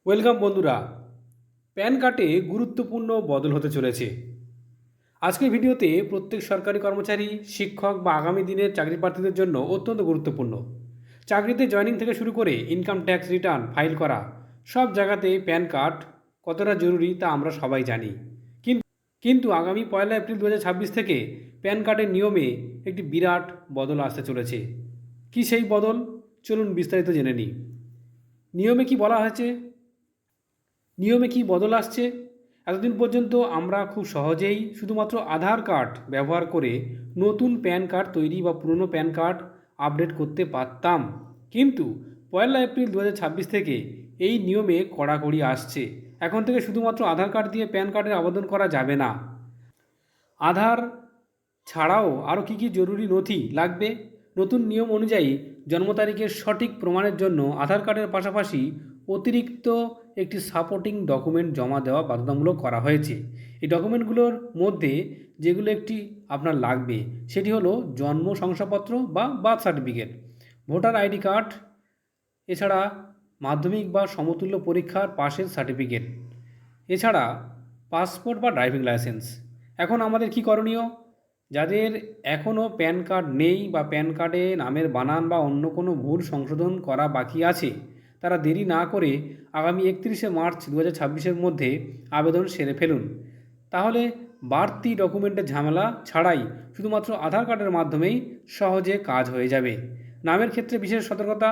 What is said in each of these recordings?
Welcome বন্ধুরা। Pan কার্ডে গুরুত্বপূর্ণ বদল হতে চলেছে। আজকের ভিডিওতে প্রত্যেক সরকারি কর্মচারী, শিক্ষক বা আগামী দিনের চাকরি প্রার্থীদের জন্য অত্যন্ত গুরুত্বপূর্ণ। চাকরিতে জয়েনিং থেকে শুরু করে ইনকাম ট্যাক্স রিটার্ন ফাইল করা সব জায়গাতে প্যান কার্ড কতটা জরুরি তা আমরা সবাই জানি। কিন্তু আগামী 1 এপ্রিল 2026 থেকে প্যান কার্ডের নিয়মে একটি বিরাট বদল আসতে চলেছে। কি সেই বদল? চলুন বিস্তারিত জেনে নিই। নিয়মে কি বলা হয়েছে, নিয়মে কি বদল আসছে। এতদিন পর্যন্ত আমরা খুব সহজেই শুধুমাত্র আধার কার্ড ব্যবহার করে নতুন প্যান কার্ড তৈরি বা পুরনো প্যান কার্ড আপডেট করতে পারতাম। কিন্তু 1 এপ্রিল 2026 থেকে এই নিয়মে কড়াকড়ি আসছে। এখন থেকে শুধুমাত্র আধার কার্ড দিয়ে প্যান কার্ডের আবেদন করা যাবে না। আধার ছাড়াও আরও কী কী জরুরি নথি লাগবে? নতুন নিয়ম অনুযায়ী জন্ম তারিখের সঠিক প্রমাণের জন্য আধার কার্ডের পাশাপাশি অতিরিক্ত একটি সাপোর্টিং ডকুমেন্ট জমা দেওয়া বাধ্যতামূলক করা হয়েছে। এই ডকুমেন্টগুলোর মধ্যে যেগুলো একটি আপনার লাগবে সেটি হলো জন্ম শংসাপত্র বা birth certificate, voter ID card, এছাড়া মাধ্যমিক বা সমতুল্য পরীক্ষার পাশের সার্টিফিকেট, এছাড়া পাসপোর্ট বা ড্রাইভিং লাইসেন্স। এখন আমাদের কি করণীয়? যাদের এখনও প্যান কার্ড নেই বা প্যান কার্ডে নামের বানান বা অন্য কোনো ভুল সংশোধন করা বাকি আছে, তারা দেরি না করে আগামী 31 মার্চ 2026-এর মধ্যে আবেদন সেরে ফেলুন। তাহলে বাড়তি ডকুমেন্টের ঝামেলা ছাড়াই শুধুমাত্র আধার কার্ডের মাধ্যমেই সহজে কাজ হয়ে যাবে। নামের ক্ষেত্রে বিশেষ সতর্কতা।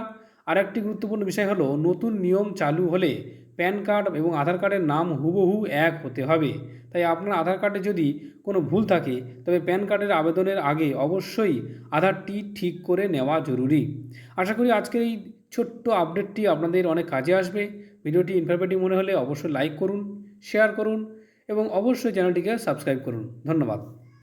আরেকটি গুরুত্বপূর্ণ বিষয় হলো, নতুন নিয়ম চালু হলে প্যান কার্ড এবং আধার কার্ডের নাম হুবহু এক হতে হবে। তাই আপনার আধার কার্ডে যদি কোনো ভুল থাকে তবে প্যান কার্ডের আবেদনের আগে অবশ্যই আধারটি ঠিক করে নেওয়া জরুরি। আশা করি আজকের এই ছোট্ট আপডেটটি আপনাদের অনেক কাজে আসবে। ভিডিওটি ইনফরমেটিভ মনে হলে অবশ্যই লাইক করুন, শেয়ার করুন এবং অবশ্যই চ্যানেলটিকে সাবস্ক্রাইব করুন। ধন্যবাদ।